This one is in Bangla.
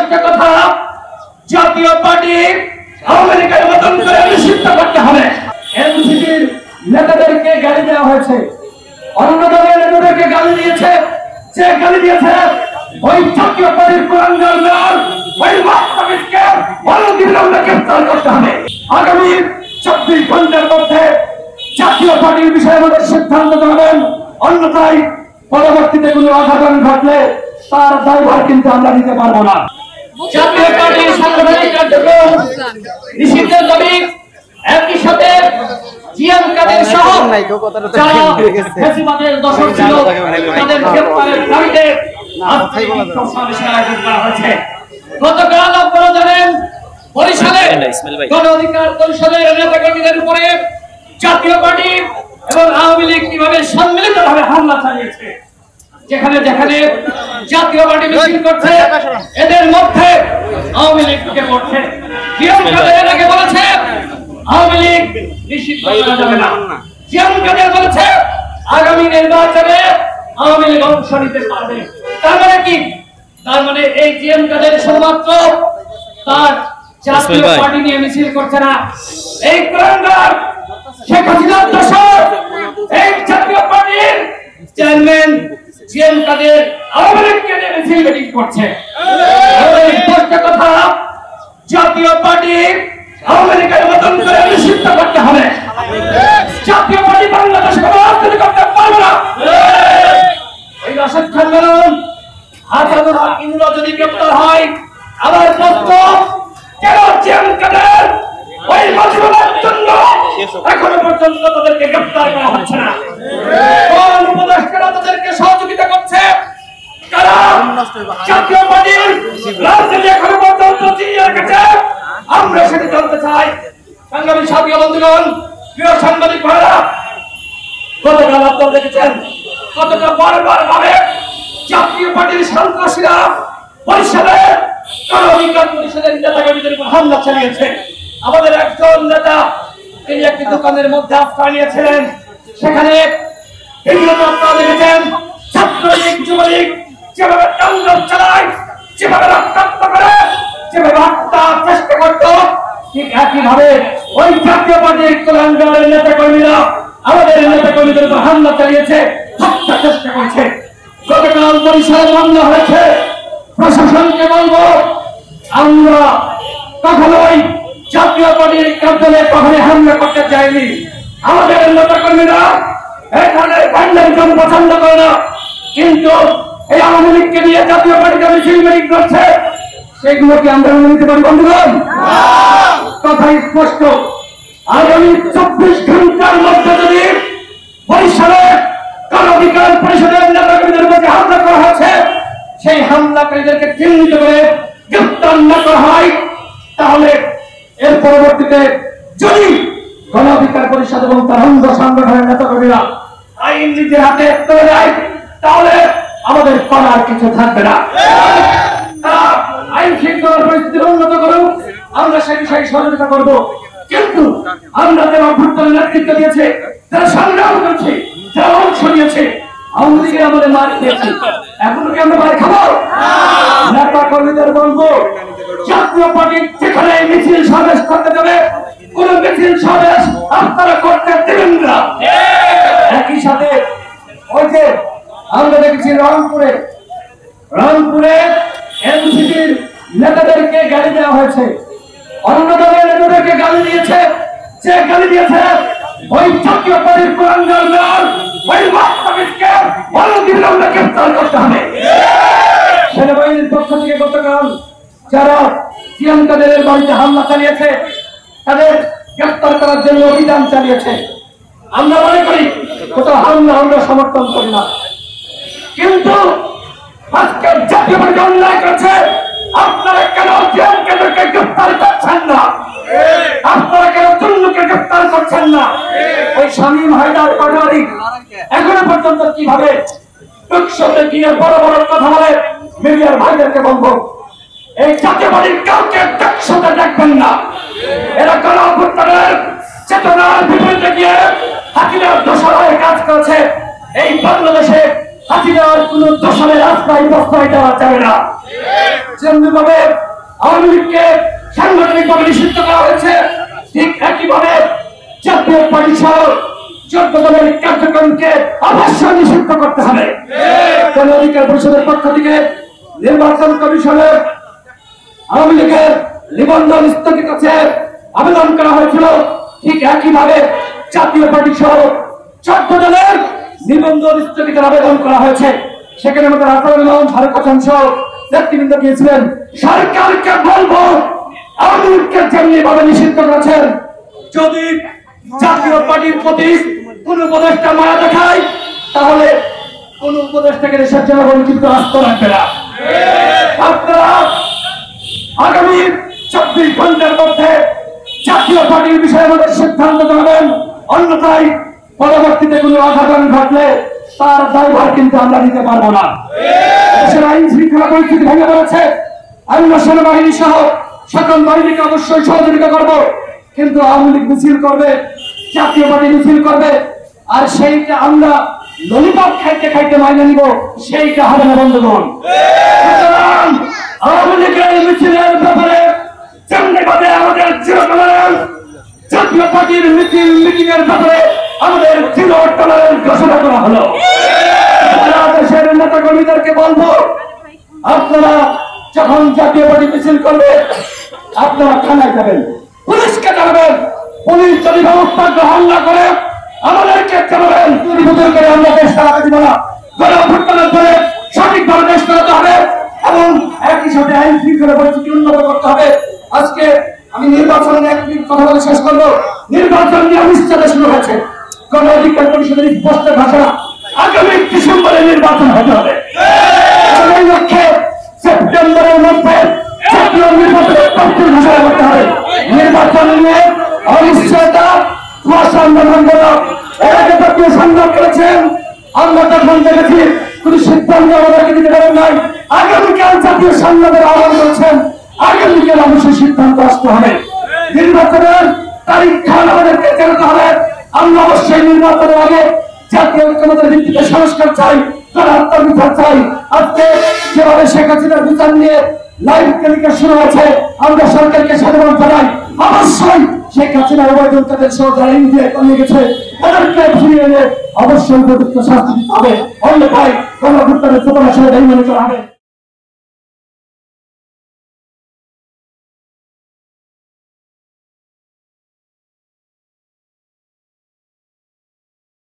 স্পষ্ট কথা, জাতীয় পার্টি আওয়ামী লীগের মতন করে নিষিদ্ধ করতে হবে। এনসিপির নেতাদেরকে গালি দেওয়া হয়েছে, অন্য দলের নেতাদেরকে গালি দিয়েছে, যে গালি দিয়েছে ওই জাতীয় পার্টির কুলাঙ্গার দল, ওই বাস্তবিককে অনতিবিলম্বে গ্রেফতার করতে হবে। আগামী 24 ঘন্টার মধ্যে জাতীয় পার্টির বিষয়ে আমাদের সিদ্ধান্ত জানাবেন, অন্যথায় পরবর্তীতে কোনো অঘটন ঘটলে তার দায়ভার কিন্তু আমরা নিতে পারবো না। জাতীয় পার্টির সাংগঠনিক কার্যক্রম নিষিদ্ধের দাবি, একই সাথে জিএম কাদের সহ যারা ফ্যাসিবাদের দশক ছিল তাদের গ্রেফতারের দাবিতে সমাবেশের আয়োজন করা হয়েছে। গতকাল আপনারা জানেন বরিশালে গণ অধিকার পরিষদের নেতাকর্মীদের উপরে জাতীয় পার্টি এবং আওয়ামী লীগ কিভাবে সম্মিলিতভাবে হামলা চালিয়েছে। যেখানে যেখানে জাতীয় পার্টি মিছিল করছে এদের মধ্যে আওয়ামী লীগ ঢুকে পড়ছে। জিএম কাদের আগে বলেছে আওয়ামী লীগ নিষিদ্ধ করা যাবে না। জিএম কাদের বলেছে আগামী নির্বাচনে আওয়ামী লীগ অংশ নিতে পারবে। তার মানে কি? তার মানে এই জিএম কাদের শুধুমাত্র তার জাতীয় পার্টি নিয়ে মিছিল করছে না, এই কুলাঙ্গার শেখ হাসিনার দোসর এই জাতীয় পার্টির চেয়ারম্যান জিএম কাদের আওয়ামী লীগকে নিয়ে মিছিল মিটিং করছে। স্পষ্ট কথা, জাতীয় পার্টি আওয়ামী লীগের মতন করে নিষিদ্ধ করতে হবে। জাতীয় পার্টি বাংলাদেশে কোনো রাজনীতি করতে পারবে না। এই রাশেদ খান বলুন, হাজারুল হক ইমরুল যদি গ্রেপ্তার হয়, আবার প্রশ্ন কেন জিএম কাদের ওই মাঝিমার জন্য এখনো পর্যন্ত তাদেরকে গ্রেপ্তার করা হচ্ছে না? কোন উপদেষ্টারা তাদেরকে সহযোগিতা করছে? কারা জাতীয় পার্টির রাজনীতি এখনো পর্যন্ত জিইয়ে রেখেছে? আমরা সেটা জানতে চাই। সংগ্রামী সাথী বন্ধুগণ, প্রিয় সাংবাদিক ভাইরা, গতকাল আপনারা দেখেছেন কতটা বারবার ভাবে জাতীয় পার্টির সন্ত্রাসীরা বরিশালে গণ অধিকার পরিষদের নেতাকর্মীদের উপর হামলা চালিয়েছে। আমাদের একজন নেতা তিনি একটি দোকানের মধ্যে আশ্রয় নিয়েছিলেন, সেখানে ভিডিওতে আপনারা দেখেছেন ছাত্রলীগ যুবলীগ যেভাবে তাণ্ডব চালায়, যেভাবে রক্তাক্ত করে, যেভাবে হত্যার চেষ্টা করত, ঠিক একইভাবে ওই জাতীয় পার্টির কুলাঙ্গারের নেতাকর্মীরা আমাদের নেতাকর্মীদের উপর হামলা চালিয়েছে, হত্যার চেষ্টা করছে। গতকাল বরিশালে মামলা হয়েছে। প্রশাসনকে বলবো, আমরা কখনোই জাতীয় পার্টির কার্যালয়ে কখনোই হামলা করতে চাইনি। আমাদের নেতাকর্মীরা এই ধরনের ভান্ডারিজম পছন্দ করে না, কিন্তু এই আওয়ামী লীগকে নিয়ে জাতীয় পার্টিকে মিছিল মিটিং করছে, সেগুলোকে আমরা মেনে নিতে পারি বন্ধুগণ? কথাই স্পষ্ট। আগামী 24 ঘন্টার মধ্যে যদি বরিশালে গণ অধিকার পরিষদের নেতাকর্মীদের উপর হামলা করা হচ্ছে, সেই হামলাকারীদেরকে চিহ্নিত করে গ্রেফতার না করা হয়, তাহলে এর পরবর্তীতে যদি গণ অধিকার পরিষদ এবং তার অঙ্গ সংগঠনের নেতাকর্মীরা আইন নিজের হাতে তুলে নেয়, তাহলে আমাদের করার কিছু থাকবে না। তারা আইন শৃঙ্খলার পরিস্থিতি উন্নত করুক, আমরা সেই বিষয়ে সহযোগিতা করব। কিন্তু আমরা যারা অভ্যুত্থানের নেতৃত্ব দিয়েছে, যারা সংগ্রাম করছে, যারা অংশ নিয়েছে, আওয়ামী লীগের আমাদের মার খেয়েছে, এখনো কি আমরা মার খাবো? নেতা কর্মীদের বলবো, জাতীয় পার্টি যেখানে মিছিল সমাবেশ করতে যাবে, কোন মিছিল সমাবেশ আপনারা করতে দেবেন না। একই সাথে ওই যে আমরা দেখেছি রংপুরে এনসিপির নেতাদেরকে গালি দেওয়া হয়েছে, অন্য দলের নেতাদেরকে গালি দিয়েছে, যে গালি দিয়েছে ওই জাতীয় পার্টির কুলাঙ্গার দল, ওই বাস্তবিককে অনতিবিলম্বে গ্রেফতার করতে হবে। সেনাবাহিনীর পক্ষ থেকে গতকাল যারা জিএম কাদের বাড়িতে হামলা চালিয়েছে, তাদের গ্রেফতার করার জন্য অভিযান চালিয়েছে। আমরা মনে করি কোথাও হামলা আমরা সমর্থন করি না, কিন্তু আজকে জাতীয় পার্টি অন্যায় করেছে। আপনারা কেন জিএম কাদেরকে গ্রেফতার করছেন না? আপনারা কেন চুন্নুকে গ্রেফতার করছেন না? ওই শামীম হায়দার পাটোয়ারি এখনো পর্যন্ত কিভাবে টকশোতে গিয়ে বড় বড় কথা বলে? মিডিয়ার ভাইদেরকে বলবো, এই জাতীয় পার্টির কাউকে টকশোতে দেখবেন না। এরা গণ অভ্যুত্থানের চেতনার বিপরীতে গিয়ে হাসিনার দোসর হয়ে কাজ করেছে। এই বাংলাদেশে হাসিনার কোন দশমের রাস্তায় প্রশ্রয় দেওয়া যাবে না। যেমনিভাবে আওয়ামী লীগকে সাংগঠনিকভাবে নিষিদ্ধ করা হয়েছে, ঠিক একইভাবে জাতীয় পার্টি সহ 14 দলের কার্যক্রমকে অবশ্যই নিষিদ্ধ করতে হবে। গণ অধিকার পরিষদের পক্ষ থেকে নির্বাচন কমিশনের আওয়ামী লীগের নিবন্ধন স্থগিত চেয়ে আবেদন করা হয়েছিল, ঠিক একইভাবে জাতীয় পার্টি সহ 14 দলের নিবন্ধন স্থগিতের আবেদন করা হয়েছে। সেখানে আমাদের ফারুক হাসান সহ নেতৃবৃন্দ গিয়েছিলেন। সরকারকে বলবো, আওয়ামী লীগকে যেমনি ভাবে নিষিদ্ধ করেছেন, যদি জাতীয় পার্টির প্রতি কোন উপদেষ্টা মায়া দেখায়, তাহলে কোন উপদেষ্টাকে দেশের জনগণ কিন্তু আস্ত রাখবে না। আপনারা আগামী 24 ঘন্টার মধ্যে জাতীয় পার্টির বিষয়ে আমাদের সিদ্ধান্ত জানাবেন, অন্যথায় পরবর্তীতে কোনো অঘটন ঘটলে তার দায়ভার কিন্তু আমরা নিতে পারবো না। দেশের আইন শৃঙ্খলা পরিস্থিতি ভেঙে পড়েছে, আমরা সেনাবাহিনী সহ সকল বাহিনীকে অবশ্যই সহযোগিতা করব, কিন্তু আওয়ামী লীগ মিছিল করবে, জাতীয় পার্টি মিছিল করবে, আর সেইটা আমরা ললিপপ খাইতে খাইতে মাইনে নিব, সেইটা হবে না বন্ধুগণ। আওয়ামী লীগের মিছিলের ব্যাপারে যেমনিভাবে আমাদের জিরো টলারেন্স, জাতীয় পার্টির মিছিল মিটিং এর ব্যাপারে আমাদের জিরো টলারেন্স ঘোষণা করা হলো। দেশের নেতা কর্মীদেরকে বলবো, আপনারা যখন জাতীয় পার্টি মিছিল করবে, আপনারা থানায় যাবেন, পুলিশকে জানাবেন। পুলিশ যদি ব্যবস্থা গ্রহণ না করে আমাদেরকে জানাবেন। করে আমরা দেশ চালাতে দিব না। গণঅভ্যুত্থানের পরে সঠিকভাবে দেশ চালাতে হবে এবং একই সাথে আইন শৃঙ্খলা পরিস্থিতি উন্নত করতে হবে। আজকে আমি নির্বাচনের এক মিনিট কথা বলে শেষ করবো। নির্বাচন নিয়ে অনিশ্চয়তা শুরু হয়েছে। গণ অধিকার পরিষদের স্পষ্ট ঘোষণা, আগামী ডিসেম্বরে নির্বাচন হতে হবে। এই লক্ষ্যে সেপ্টেম্বরের মধ্যে জাতীয় নির্বাচনের প্রস্তুতি ঘোষণা করতে হবে। নির্বাচন নিয়ে অনিশ্চয়তা জাতীয় সংগ্রাম করেছেন, আমরা তখন দেখেছি কোন সিদ্ধান্ত আমাদেরকে দিতে পারেন নাই। আগামীকাল জাতীয় সংগ্রামের আহ্বান করছেন, আগামীকাল অবশ্যই সিদ্ধান্ত আসতে হবে। নির্বাচনের তারিখ আমাদেরকে জানাতে হবে। আমরা অবশ্যই নির্বাচনের আগে জাতীয় ঐক্যমতের ভিত্তিতে সংস্কার চাই, তার আত্মবিচার চাই। আজকে যেভাবে শেখ হাসিনার বিচার নিয়ে লাইভ টেলিকাস্ট শুরু হয়েছে, আমরা সরকারকে সাধুবাদ জানাই। অবশ্যই শেখ হাসিনার ওবায়দুল কাদের সহ যারা ইন্ডিয়ায় পালিয়ে গেছে, তাদেরকে ফিরিয়ে এনে অবশ্যই উপযুক্ত শাস্তি দিতে হবে। অন্যথায় গণঅভ্যুত্থানের চেতনা সহ বেইমানি করা হবে।